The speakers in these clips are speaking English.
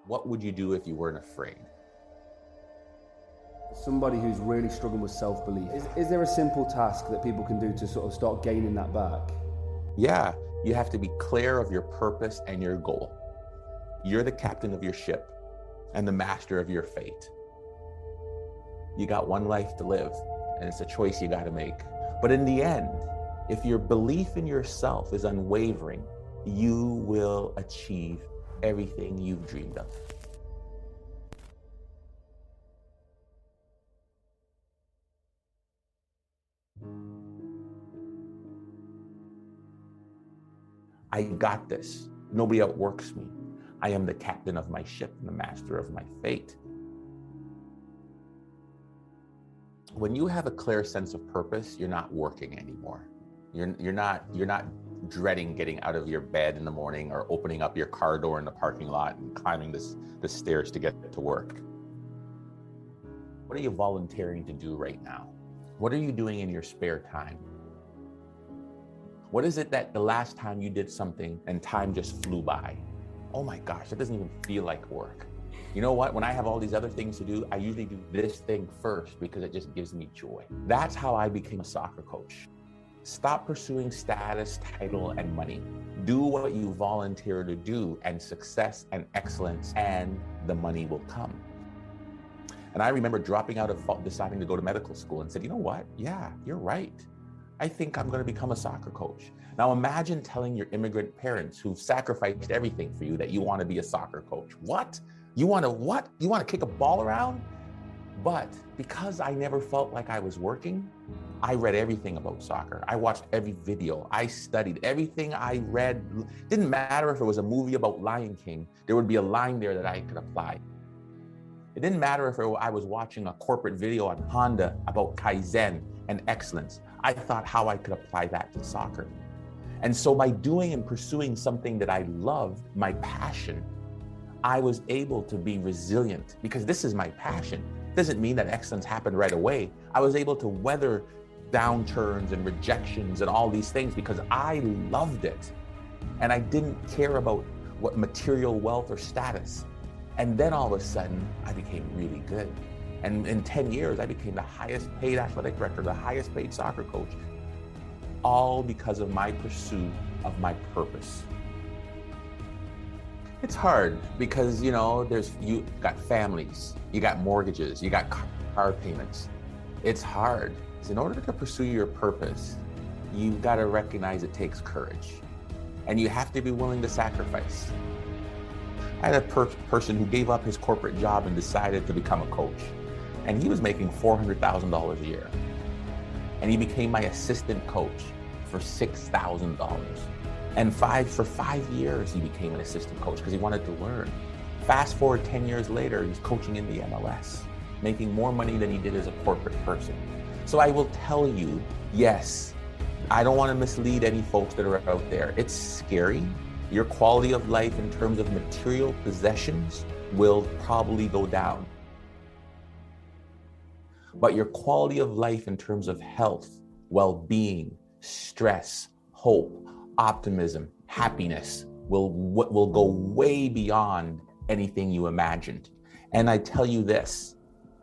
What would you do if you weren't afraid? Somebody who's really struggling with self-belief, is there a simple task that people can do to sort of start gaining that back? Yeah, you have to be clear of your purpose and your goal. You're the captain of your ship and the master of your fate. You got one life to live, and it's a choice you got to make. But in the end, if your belief in yourself is unwavering, you will achieve everything you've dreamed of. I got this. Nobody outworks me. I am the captain of my ship and the master of my fate. When you have a clear sense of purpose, you're not working anymore. You're not dreading getting out of your bed in the morning or opening up your car door in the parking lot and climbing the stairs to get to work. What are you volunteering to do right now? What are you doing in your spare time? What is it that the last time you did something and time just flew by? Oh my gosh, that doesn't even feel like work. You know what? When I have all these other things to do, I usually do this thing first because it just gives me joy. That's how I became a soccer coach. Stop pursuing status, title, and money. Do what you volunteer to do, and success and excellence and the money will come. And I remember dropping out of deciding to go to medical school and said, you know what? Yeah, you're right. I think I'm going to become a soccer coach. Now imagine telling your immigrant parents who've sacrificed everything for you that you want to be a soccer coach. What? You want to what? You want to kick a ball around? But because I never felt like I was working, I read everything about soccer. I watched every video. I studied everything I read. Didn't matter if it was a movie about Lion King, there would be a line there that I could apply. It didn't matter if I was watching a corporate video on Honda about Kaizen and excellence. I thought how I could apply that to soccer. And so by doing and pursuing something that I loved, my passion, I was able to be resilient because this is my passion. It doesn't mean that excellence happened right away. I was able to weather downturns and rejections and all these things because I loved it. And I didn't care about what material wealth or status. And then all of a sudden, I became really good. And in 10 years, I became the highest paid athletic director, the highest paid soccer coach, all because of my pursuit of my purpose. It's hard because, you got families, you got mortgages, you got car payments. It's hard. So in order to pursue your purpose, you've got to recognize it takes courage. And you have to be willing to sacrifice. I had a person who gave up his corporate job and decided to become a coach. And he was making $400,000 a year. And he became my assistant coach for $6,000. And for 5 years, he became an assistant coach because he wanted to learn. Fast forward 10 years later, he's coaching in the MLS, making more money than he did as a corporate person. So I will tell you, yes, I don't want to mislead any folks that are out there. It's scary. Your quality of life in terms of material possessions will probably go down. But your quality of life in terms of health, well-being, stress, hope, optimism, happiness will go way beyond anything you imagined. And I tell you this,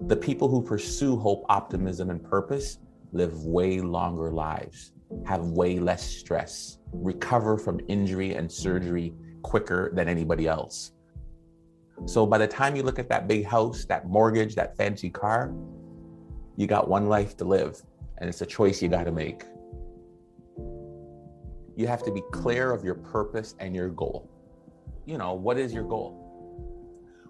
the people who pursue hope, optimism, and purpose live way longer lives, have way less stress, recover from injury and surgery quicker than anybody else. So by the time you look at that big house, that mortgage, that fancy car, you got one life to live, and it's a choice you got to make. You have to be clear of your purpose and your goal. What is your goal?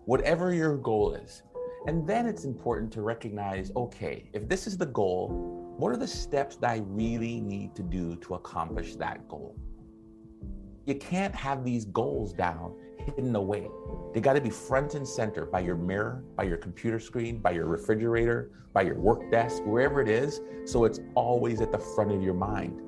Whatever your goal is. And then it's important to recognize, okay, if this is the goal, what are the steps that I really need to do to accomplish that goal? You can't have these goals down, hidden away. They got to be front and center by your mirror, by your computer screen, by your refrigerator, by your work desk, wherever it is, so it's always at the front of your mind.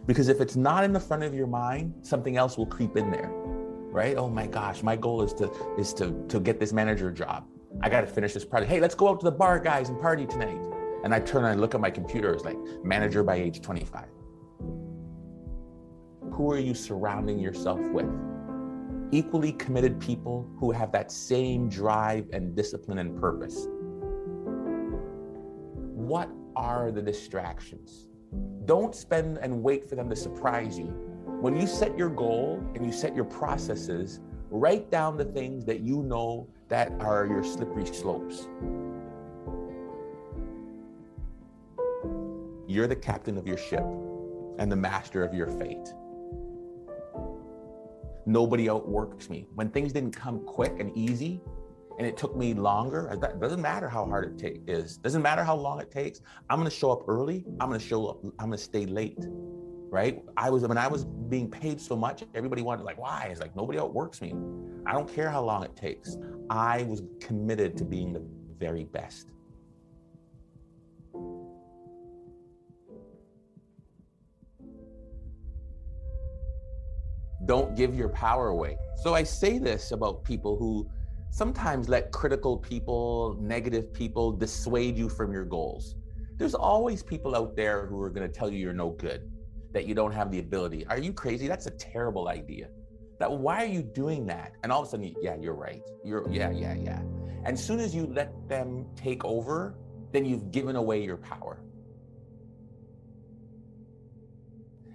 Because if it's not in the front of your mind, something else will creep in there, right? Oh my gosh, my goal is to get this manager job. I got to finish this project. Hey, let's go out to the bar, guys, and party tonight. And I turn and look at my computer, it's like manager by age 25. Who are you surrounding yourself with? equally committed people who have that same drive and discipline and purpose. What are the distractions? Don't spend and wait for them to surprise you. When you set your goal and you set your processes, write down the things that you know that are your slippery slopes. You're the captain of your ship and the master of your fate. Nobody outworks me. When things didn't come quick and easy, and it took me longer, it doesn't matter how hard it is. Doesn't matter how long it takes. I'm gonna show up early. I'm gonna stay late, right? When I was being paid so much, everybody wanted, like, why? It's like, nobody outworks me. I don't care how long it takes. I was committed to being the very best. Don't give your power away. So I say this about people who sometimes let critical people, negative people dissuade you from your goals. There's always people out there who are going to tell you you're no good, that you don't have the ability. Are you crazy? That's a terrible idea. Why are you doing that? And all of a sudden, yeah, you're right. Yeah. And as soon as you let them take over, then you've given away your power.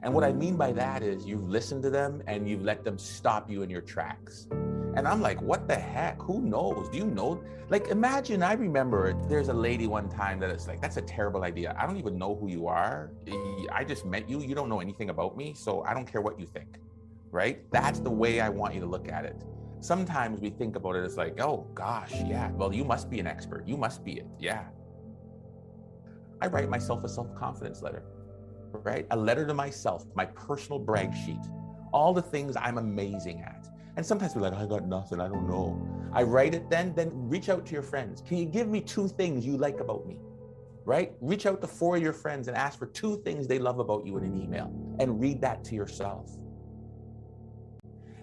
And what I mean by that is you've listened to them and you've let them stop you in your tracks. And I'm like, what the heck? Who knows? Do you know? Like, imagine, I remember there's a lady one time that it's like, that's a terrible idea. I don't even know who you are. I just met you. You don't know anything about me. So I don't care what you think, right? That's the way I want you to look at it. Sometimes we think about it as like, oh gosh, yeah, well, you must be an expert. You must be it. Yeah. I write myself a self-confidence letter. Right? A letter to myself, my personal brag sheet, all the things I'm amazing at. And sometimes we're like, I got nothing, I don't know. I write it then reach out to your friends. Can you give me 2 things you like about me? Right? Reach out to 4 of your friends and ask for 2 things they love about you in an email and read that to yourself.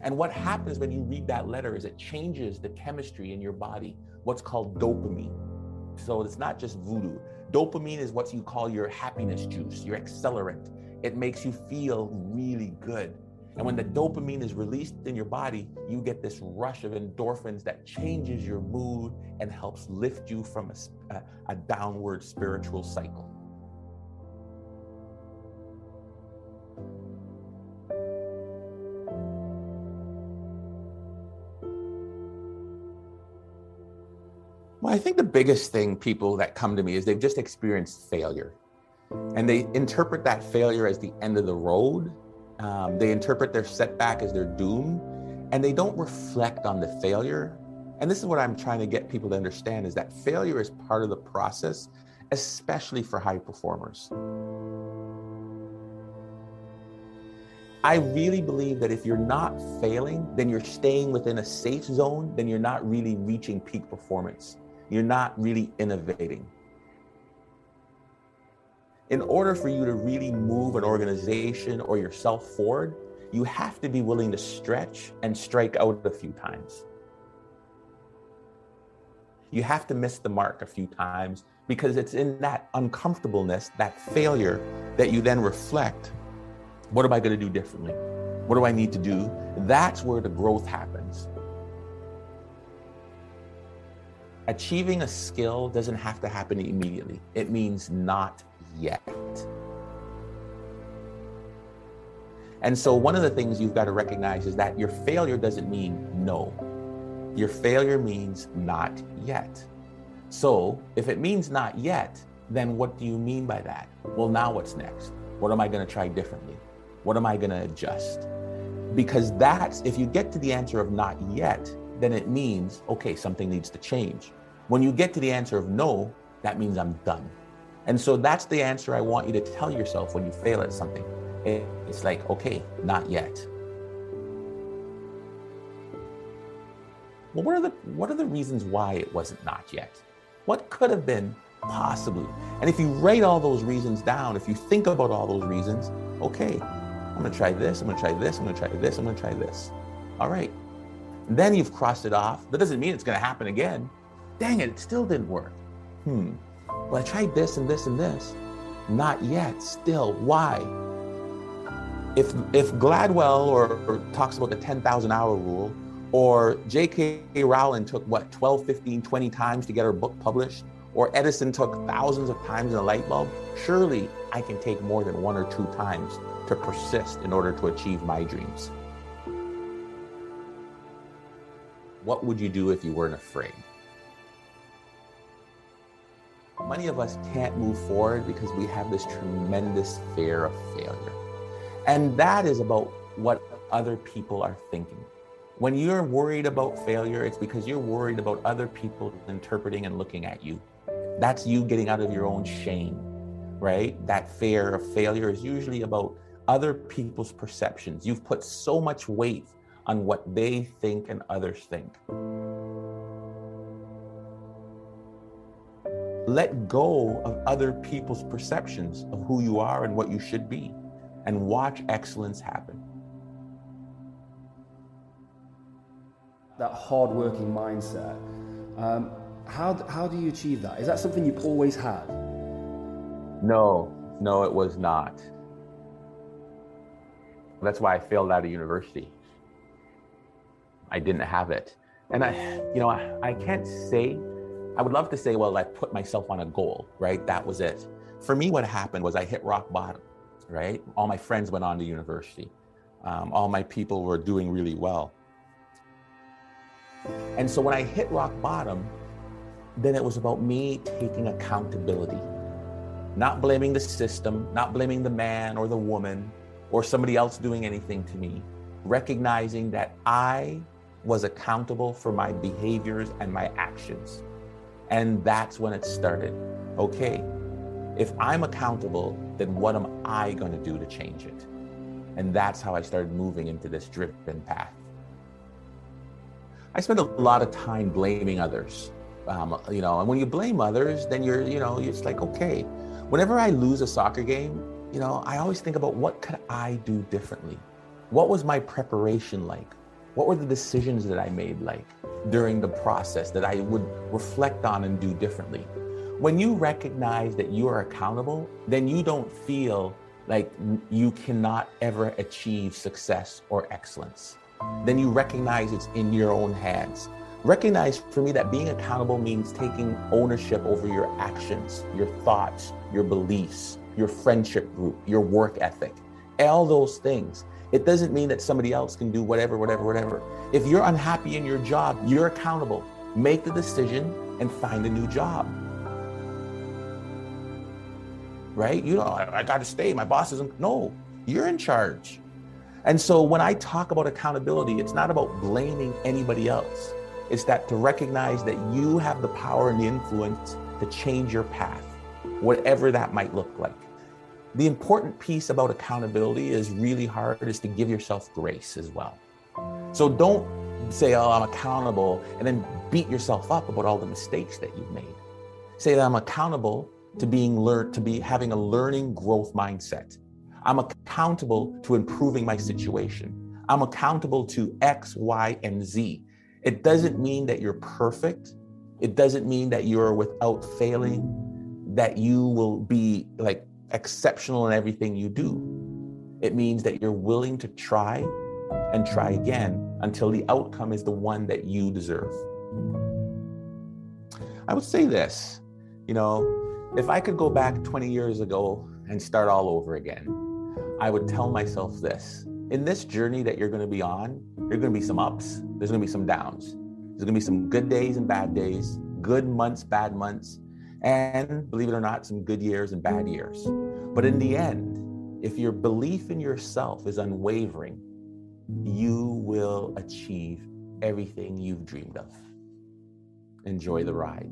And what happens when you read that letter is it changes the chemistry in your body, what's called dopamine. So it's not just voodoo. Dopamine is what you call your happiness juice, your accelerant. It makes you feel really good. And when the dopamine is released in your body, you get this rush of endorphins that changes your mood and helps lift you from a downward spiritual cycle. Well, I think the biggest thing people that come to me is they've just experienced failure. And they interpret that failure as the end of the road. They interpret their setback as their doom. And they don't reflect on the failure. And this is what I'm trying to get people to understand, is that failure is part of the process, especially for high performers. I really believe that if you're not failing, then you're staying within a safe zone, then you're not really reaching peak performance. You're not really innovating. In order for you to really move an organization or yourself forward, you have to be willing to stretch and strike out a few times. You have to miss the mark a few times, because it's in that uncomfortableness, that failure, that you then reflect, what am I going to do differently? What do I need to do? That's where the growth happens. Achieving a skill doesn't have to happen immediately. It means not yet. And so one of the things you've got to recognize is that your failure doesn't mean no. Your failure means not yet. So if it means not yet, then what do you mean by that? Well, now what's next? What am I going to try differently? What am I going to adjust? Because that's, if you get to the answer of not yet, then it means, okay, something needs to change. When you get to the answer of no, that means I'm done. And so that's the answer I want you to tell yourself when you fail at something. It's like, okay, not yet. Well, what are the reasons why it wasn't not yet? What could have been possibly? And if you write all those reasons down, if you think about all those reasons, okay, I'm gonna try this, I'm gonna try this, I'm gonna try this, I'm gonna try this. All right. And then you've crossed it off. That doesn't mean it's gonna happen again. Dang it still didn't work. Well, I tried this and this and this. Not yet, still. Why? If Gladwell or talks about the 10,000 hour rule, Or J.K. Rowling took what, 12, 15, 20 times to get her book published? Or Edison took thousands of times in a light bulb? Surely I can take more than 1 or 2 times to persist in order to achieve my dreams. What would you do if you weren't afraid? Many of us can't move forward because we have this tremendous fear of failure. And that is about what other people are thinking. When you're worried about failure, it's because you're worried about other people interpreting and looking at you. That's you getting out of your own shame, right? That fear of failure is usually about other people's perceptions. You've put so much weight on what they think and others think. Let go of other people's perceptions of who you are and what you should be, and watch excellence happen. That hard-working mindset, how do you achieve that? Is that something you've always had? No, it was not. That's why I failed out of university. I didn't have it. And I can't say, I would love to say, well, I put myself on a goal, right? That was it. For me, what happened was I hit rock bottom, right? All my friends went on to university. All my people were doing really well. And so when I hit rock bottom, then it was about me taking accountability, not blaming the system, not blaming the man or the woman or somebody else doing anything to me, recognizing that I was accountable for my behaviors and my actions. And that's when it started. Okay, if I'm accountable, then what am I going to do to change it? And that's how I started moving into this driven path. I spend a lot of time blaming others, and when you blame others, then you're it's like, okay, whenever I lose a soccer game, I always think about what could I do differently? What was my preparation like? What were the decisions that I made like during the process that I would reflect on and do differently? When you recognize that you are accountable, then you don't feel like you cannot ever achieve success or excellence. Then you recognize it's in your own hands. Recognize for me that being accountable means taking ownership over your actions, your thoughts, your beliefs, your friendship group, your work ethic, all those things. It doesn't mean that somebody else can do whatever. If you're unhappy in your job, you're accountable. Make the decision and find a new job. Right? I got to stay. My boss isn't. No, you're in charge. And so when I talk about accountability, it's not about blaming anybody else. It's that to recognize that you have the power and the influence to change your path, whatever that might look like. The important piece about accountability is really hard is to give yourself grace as well. So don't say, oh, I'm accountable, and then beat yourself up about all the mistakes that you've made. Say that I'm accountable to having a learning growth mindset. I'm accountable to improving my situation. I'm accountable to X, Y, and Z. It doesn't mean that you're perfect. It doesn't mean that you're without failing, that you will be like exceptional in everything you do. It means that you're willing to try and try again until the outcome is the one that you deserve. I would say this, if I could go back 20 years ago and start all over again, I would tell myself this. In this journey that you're going to be on, there are going to be some ups, there's going to be some downs. There's going to be some good days and bad days, good months, bad months, and believe it or not, some good years and bad years. But in the end, if your belief in yourself is unwavering, you will achieve everything you've dreamed of. Enjoy the ride.